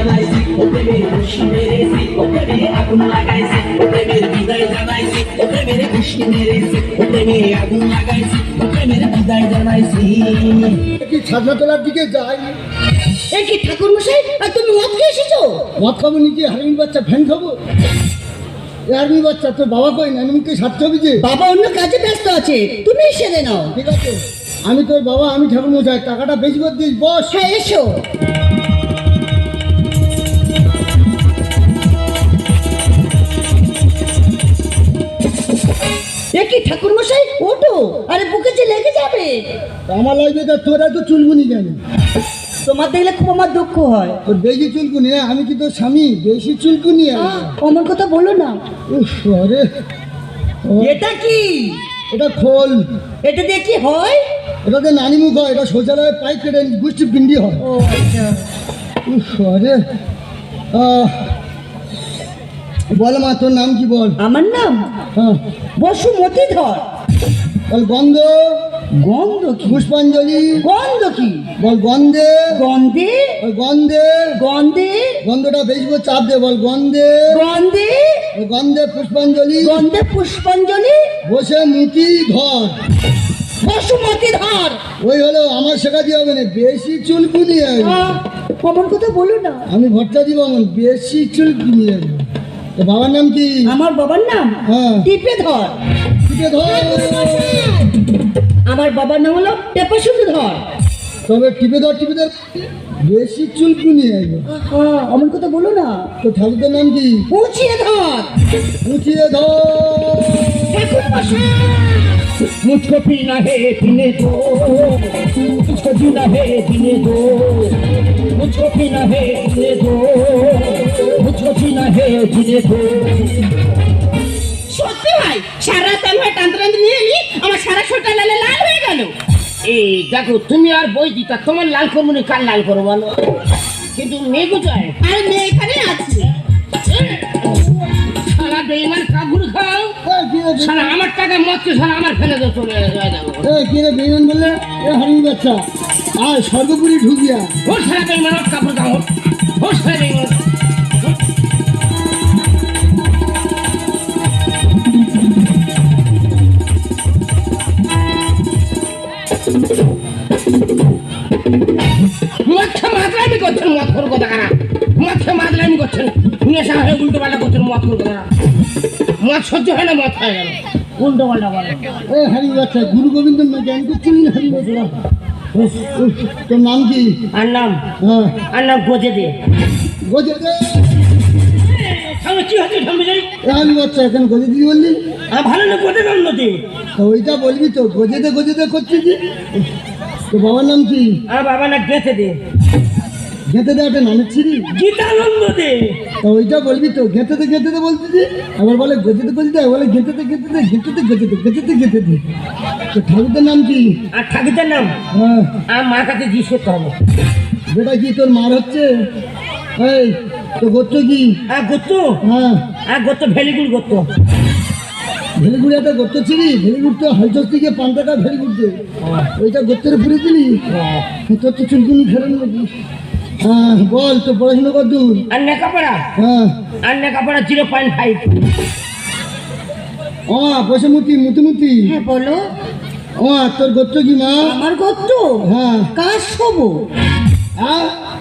জানাইছি ও প্রেমের খুশি মেরেছি ও প্রেমে আগুন লাগাইছি ও প্রেমের বিদায় জানাইছি ও প্রেমের খুশি মেরেছি ও প্রেমে আগুন লাগাইছি ও প্রেমের বিদায় জানাইছি। কি ছাদনা তোলার দিকে যাই। এ কি ঠাকুর মশাই, আর তুমি মদ খেয়ে এসেছো? মদ খাবো নাকি? হারামির বাচ্চা ফ্যান খাবো? হারামির বাচ্চা, তোর বাবা কই না? এমনকি সারতে হবে যে বাবা অন্য কাজে ব্যস্ত আছে, তুমি সেরে নাও। ঠিক আছে, আমি তোর বাবা, আমি ঠাকুর মশাই, টাকাটা বেশি করে দিস। বস। হ্যাঁ এসো। কি ঠাকুর মশাই ওঠো, আরে বুকে যে লেগে যাবে। আমার লাগবে তা, তোর এত চুলকুনি কেন? তোমার দেখলে খুব আমার দুঃখ হয়। তোর বেশি চুলকুনি? আমি কি তোর স্বামী? বেশি চুলকুনি? আমার কথা বলো না। আরে এটা কি? এটা খোল। এটা দিয়ে কি হয়? এটাতে নানি মুখ হয়, এটা শৌচালয়ে পাইপ কেটে গুষ্টি পিন্ডি হয়। ও আচ্ছা। আরে বল মা, তোর নাম কি বল? আমার নাম বসুমতী ধর। বল গন্ধ। গন্ধ কি? পুষ্পাঞ্জলি। গন্ধ কি? বল গন্ধে। গন্ধে। গন্ধে। গন্ধে। গন্ধটা বেশি করে চাপ দে, বল গন্ধে। গন্ধে। গন্ধে পুষ্পাঞ্জলি। গন্ধে পুষ্পাঞ্জলি। বসে মুতি ধর। বসুমতী ধর। ওই হলো, আমার শেখা দিয়ে হবে না, বেশি চুলকুনি। আমার কথা বলো না। আমি ভট্টা দিব, বেশি চুলকুনি। তো বাবার নাম কি? আমার বাবার নাম টিপে ধর। টিপে ধর। আমার বাবার নাম হলো টেপাশুদ্ধ ধর। তবে টিপে ধর, টিপে ধর, বেশি চুলকুনি। আমার কথা বলো না। তো ঠাকুরদের নাম কি? উঁচিয়ে ধর। উঁচিয়ে ধর। मुझको पीना है पीने दो, मुझको जीना है जीने दो, मुझको पीना है पीने दो, मुझको जीना है जीने दो। সত্যি ভাই, সারা টাইমে টান্ত্রান্তি নিয়ে নি আমার সারা শরীরটা লাল লাল হয়ে গেল। এই দেখো, তুমি আর বই দিতা, তোমার লাল করবো না, কার লাল করবো বলো? কিন্তু মেয়ে কোথায়? আরে মেয়ে এখানে আছে। সারা বেইমান কাবুল খাও, সারা আমার টাকা মদকে সারা আমার ফেলে দিয়ে চলে যাবো। কি রে বেইমান বললে? এ হারিয়ে বাচ্চা, আর সর্বপুরি ঢুকিয়া ও সারা বেইমান কাবুল খাও, ও সারা বেইমান। মাথা মাতলামি করছেন, মদ খোর কথা কারা? মাথা মাতলামি করছেন, নেশা হয়ে উল্টো পাল্টা করছেন, মদ খোর কথা। মদ সহ্য হয় না, মদ খায় গেল উল্টো পাল্টা বলে। এ হারিয়ে বাচ্চা, গুরু গোবিন্দ জ্ঞান করছিস না? হারিয়ে বাচ্চা, তোর নাম কি? আর নাম? আর নাম গোজে দে। গোজে দে। কি হচ্ছে সামনে যাই? হারিয়ে বাচ্চা, এখন গোজে দিদি বললি? ভালো না, গোজে নাম নদী। ওইটা বলবি তো, গোজে দে করছিস। তো বাবার নাম কি? আর বাবা না গেঁথে দে। গেঁথে দে একটা নামের ছিরি? গীতানন্দ দে। তো ওইটা বলবি তো, গেঁথে দে বলছিস। আবার বলে গোজে দে, বলে গেঁথে দে। তো ঠাকুরদের নাম কি? আর ঠাকুরদের নাম? আর মার কাছে জিজ্ঞেস করতে হবে। বেটা কি তোর মার হচ্ছে? এই তো গোত্র কি? গোত্র? আর গোত্র ভেলিগুড় গোত্র। ভেলিগুড়ি একটা গোত্র ছিলি? ভেলিগুড় তো হলচস থেকে পান্তাটা ভেলিগুড়ছে, ওইটা গোত্রের পুরে দিলি। তোর তো চুলকুনি ফেরেন নাকি? বল তো পড়াশোনা কর দূর? আর লেখাপড়া? আর লেখাপড়া 0.5। বসে মুতি। হ্যাঁ বলো। তোর গোত্র কি মা? আমার গোত্র কাশ্যপ।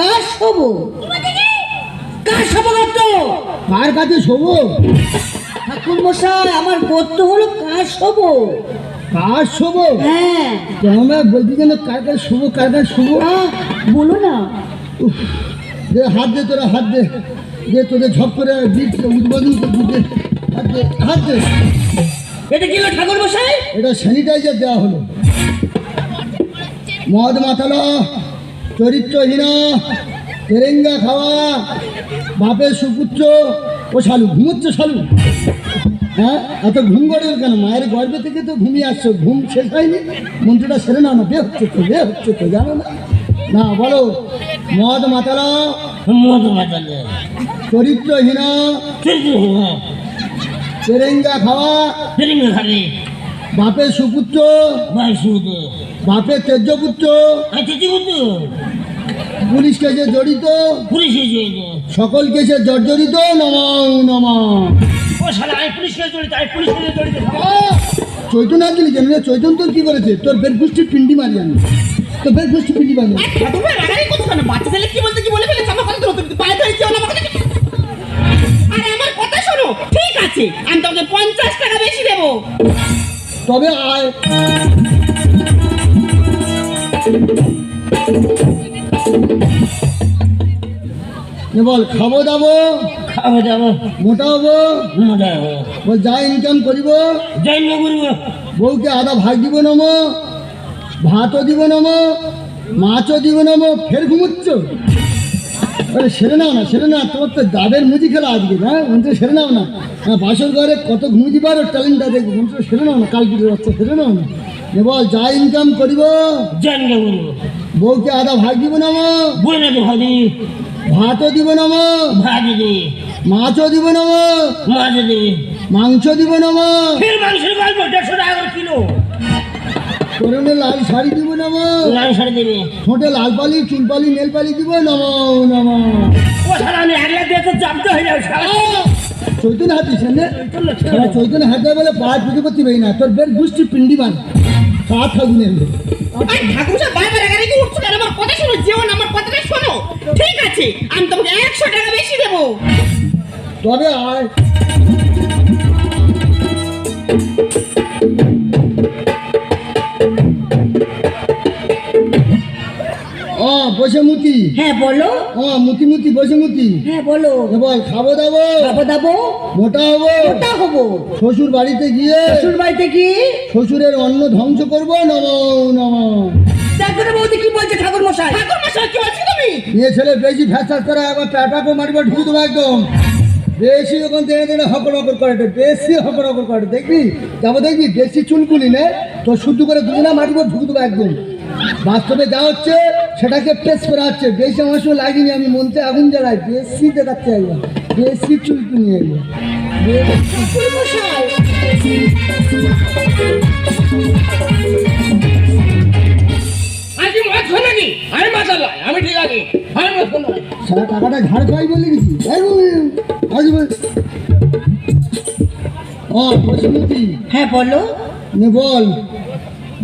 কাশ্যপ গোত্র। কার কাছে শোবো? ঠাকুর মশাই, আমার গোত্র হলো কাশ্যপ। কাশ্যপ? হ্যাঁ। আমরা বলছি যেন কার কাছে শোবো, কার কাছে শোবো? বলো না। দে হাত দে, তোরা হাত দে, তোদের ঝপ করে উদ্বোধন করবি। হাত দে। এটা কি হলো ঠাকুর মশাই? এটা স্যানিটাইজার দেওয়া হলো। মদ মাতালো, চরিত্রহীন, তেরেঙ্গা খাওয়া, বাপের সুপুত্র। ও শালু ঘুমোচ্ছে, শালু। এত ঘুম গড়ে কেন? মায়ের গর্ভে থেকে তো ঘুমিয়ে আসছো, ঘুম শেষ হয়নি? মন্ত্রটা সেরে নাও না, বে হচ্ছে তো জানো না? না বলো, মদ মাতালো, চরিত্রহীন, তেরেঙ্গা খাওয়া, বাপের সুপুত্র, বাপের তেজ্যপুত্র, পুলিশ কেসে জড়িত পুলিশে যে সকল কেসে জর্জরিত নমঃ নমঃ। ও শালা আমি পুলিশকে জড়িত, আমি পুলিশকে জড়িত। চৈতন্য আসলি কেন রে? চৈতন্য তোর কি করেছে? তোর বের পুষ্টি পিন্ডি মারি আমি, তোর বের পুষ্টি পিন্ডি মারি। আর ঠাকুর ভাই রাগারাগি করছো কেন? বাচ্চা ছেলে কি বলতে কি বলে ফেলেছে, আমার কথা তো তুমি পায়ে ধরে যেও না আমাকে। আরে আমার কথা শোনো, ঠিক আছে আমি তোমাকে 50 টাকা বেশি দেবো। তবে আয়। বল খাবো দাবো, খাবো যাবো, মোটা হবো, মোটা হবো, বল যা ইনকাম করিব যাই না করবো। বউকে আধা ভাগ দিব নম, ভাতও দিব নম, মাছও দিব নম, ফের ঘুমুচ্ছ। আরে সেরে নাও না, সেরে না, তোমার তো দাদের মুজি খেলা আজকে, হ্যাঁ মন্ত্রে সেরে নাও না। হ্যাঁ বাসর ঘরে কত ঘুমুজি পারো ট্যালেন্টটা দেখবো, মন্ত্রে সেরে নাও না, কালকে বাচ্চা সেরে নাও না। বল যা ইনকাম করিব যাই না করবো, বউকে আধা ভাগ দিব নম, বই না তো ভাবি, ভাতও দিব নম, ভাজি দে, মাছও দিব নম, মাছ দে, মাংস দিব নম, ফের মাংসের গল্প 150 টাকা করে কিলো। পরনে লাল শাড়ি দিব নম, লাল শাড়ি দেবে। ঠোঁটে লাল পালি, চুল পালি, নেল পালি দিব নম নম। ও শালা আমি 1 লাখ দিয়ে তো জানতে হয়ে যাবে শালা। চৈতন্য হাতি সামনে চৈতন্য হাতে বলে পা পুজো করতে পারি না, তোর বের গুষ্টি পিন্ডি মান পা থাকুন। আর ঠাকুর সাহেব বারবার রাগারাগি উঠছো কেন? আমার কথা শোনো, যেও না, আমার কথাটা শোনো। ঠিক আছে আমি তোমাকে 100 টাকা বেশি দেবো। তবে আয়। বসে মুতি। হ্যাঁ বলো। মুতি মুতি বসে মুতি। হ্যাঁ বলো। বল খাবো দাবো, খাবো দাবো, মোটা হবো, মোটা হবো, শ্বশুর বাড়িতে গিয়ে শ্বশুর বাড়িতে কি শ্বশুরের অন্ন ধ্বংস করবো নম নম। দেখো না বৌদি কি বলছে ঠাকুর মশাই। ঠাকুর মশাই কি বলছো তুমি? মেয়ে ছেলে বেশি ফ্যাসাস করে একবার প্যাটাকে মারিবার ঢুকে দেবো একদম। বেশি ওখান থেকে দেনে হকর হকর করে, বেশি হকর হকর করে, দেখবি যাবো দেখবি বেশি চুলকুলি নে তো শুদ্ধ করে দুজনা মারিব ঢুকে দেবো একদম। বাস্তবে যা হচ্ছে সেটাকে পেশ করা হচ্ছে, বেশি আমার সঙ্গে লাগেনি, আমি মনতে আগুন জ্বালাই, বেশি দেখাচ্ছে একবার, বেশি চুলকুলি একবার। ঠাকুর মশাই আজকে মাছ হয় নাকি? আমি মাছ আলাই, আমি ঠিক আছি, আমি মাছ খাবো। সারা টাকাটা ঝাড় খাই বলে গেছি। হ্যাঁ বলো। বল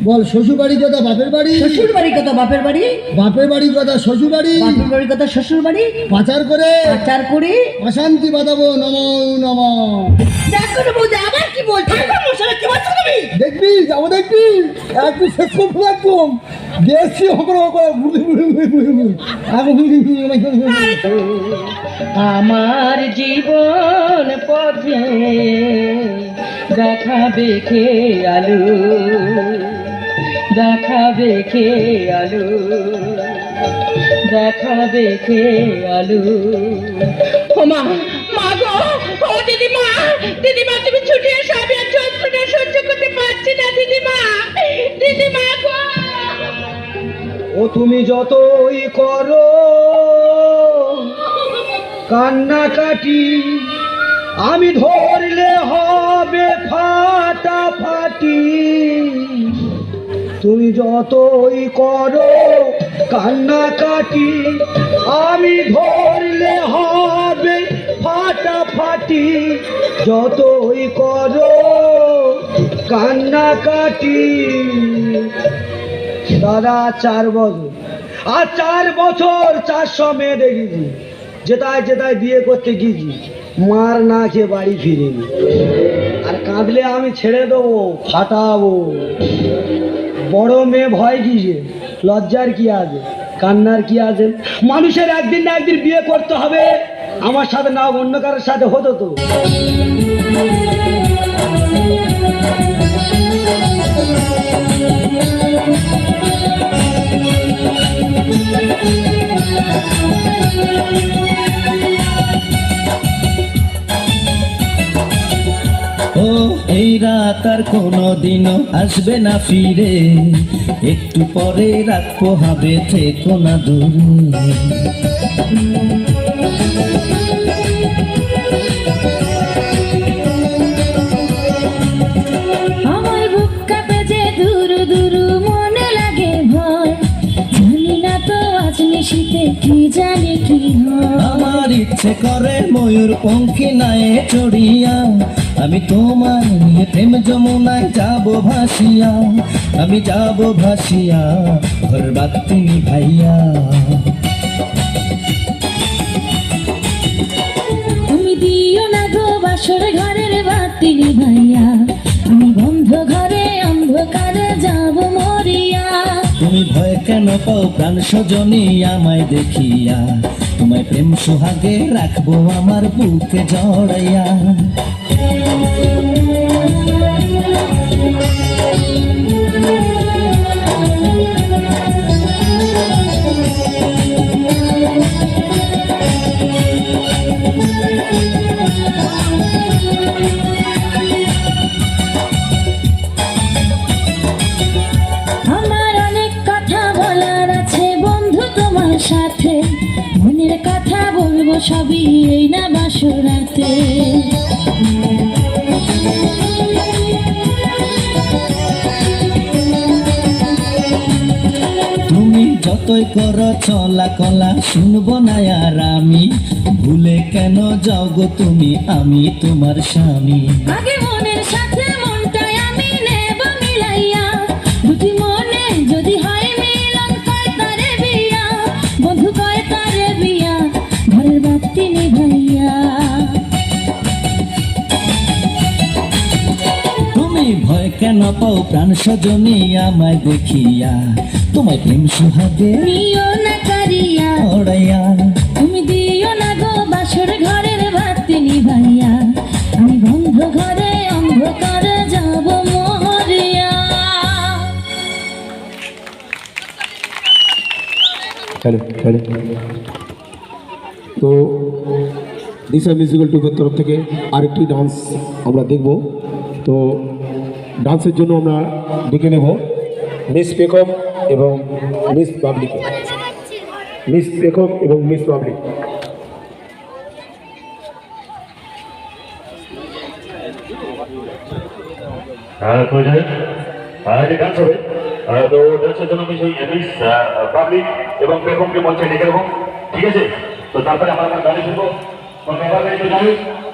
বল শ্বশুর বাড়ি কথা বাপের বাড়ি, শ্বশুর বাড়ি কথা বাপের বাড়ি, বাপের বাড়ি কথা শ্বশুর বাড়ি, বাপের বাড়ি কথা শ্বশুর বাড়ি, পাচার করে আচার করে অশান্তি বাঁধাবো নম নম। দেখো না বৌদি আবার কি বলছো? ঠাকুর মশাই কি বলছো তুমি? দেখবি যাবো দেখবি একদম শেষ করবো একদম, বেশি হকর হকর আমার জীবন পথে দেখাবে খেয়ালু, দেখাবে খেয়ালু, দেখাবে খেয়ালু। ও মা, মা গো, ও দিদিমা, দিদিমা তুমি ছুটে এসো, আমি আর যন্ত্রণা সহ্য করতে পারছি না দিদিমা, দিদিমা গো। ও তুমি যতই করো কান্নাকাটি, আমি ধরলে হবে ফাটাফাটি। তুমি যতই করো কান্নাকাটি, আমি ধরলে হবে ফাটাফাটি। যতই করো কান্নাকাটি। দাদা 4 বছর, আর 4 বছর 400 মেয়ে দেখেছি, যেটায় যেটায় বিয়ে করতে গিয়েছি মার না খেয়ে বাড়ি ফিরিনি। আর কাঁদলে আমি ছেড়ে দেবো, ফাটাবো। বড় মেয়ে ভয় কিসে? লজ্জার কি আছে, কান্নার কি আছে? মানুষের একদিন না একদিন বিয়ে করতে হবে, আমার সাথে না অন্য কারোর সাথে হতো তো। ও এই রাত আর কোনোদিনও আসবে না ফিরে, একটু পরে রাখবো হবে থেকো না দূরে। আমার বুক কাঁপে যে দুরু দুরু মনে লাগে ভয়, জানি না তো আজ নিশীতে আমার ইচ্ছে করে ময়ূর পঙ্খী নায়ে চড়িয়া আমি তোমার নিয়ে প্রেম যমুনায় যাব ভাসিয়া, আমি যাব ভাসিয়া ঘর বাতি ভাইয়া। তুমি দিও না গো বাসর ঘরের বাতি ভাইয়া, আমি বন্ধ ঘরে অন্ধকারে যাব মরিয়া। তুমি ভয় কেন পাও প্রাণ সজনী আমায় দেখিয়া, তোমায় প্রেম সোহাগে রাখবো আমার বুকে জড়াইয়া। আমার অনেক কথা বলার আছে বন্ধু তোমার সাথে, মনের কথা বলবো সবই এই না বাসরাতে। তুমি যতই করো চলা কলা শুনবো না আর আমি, ভুলে কেন যাও গো তুমি, আমি তোমার স্বামী। আগে মনের সাথে মনটাই আমি নেব মিলাইয়া, দুটি মনে যদি হয় মিলন কয় তারে বিয়া, বন্ধু কয় তারে বিয়া, ঘরের বাতি নিভাইয়া। তুমি ভয় কেন পাও প্রাণ সজনী আমায় দেখিয়া, তোমায় প্রেম সোহাগে নিও না কারিয়া, জড়াইয়া। তুমি দিও না গো বাসর ঘরের বাতি নিভাইয়া, আমি বন্ধ ঘরে অন্ধকারে যাব মরিয়া। Hello hello. তো দিশা মিউজিক্যাল টুপের তরফ থেকে আরেকটি ডান্স আমরা দেখব। তো ডান্সের জন্য আমরা ডেকে নেব মিস পেকম এবং মিস পাবলিক, মিস পেকম এবং মিস পাবলিক। যে ডান্স হবে, তো ডান্সের জন্য আমি সেই মিস পাবলিক এবং পেকমকে মঞ্চে ডেকে দেবো, ঠিক আছে? তো তারপরে আমরা আমার গানে শুনবো।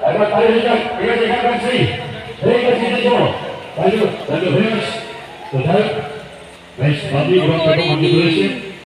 একবার তাহলে ঠিক আছে, গান গাচ্ছি ঠিক আছে, থ্যাংক ইউ ভেরি মাচ। তো যাই হোক, মিস পাবলিক এবং পেকম মঞ্চে চলে এসেছে।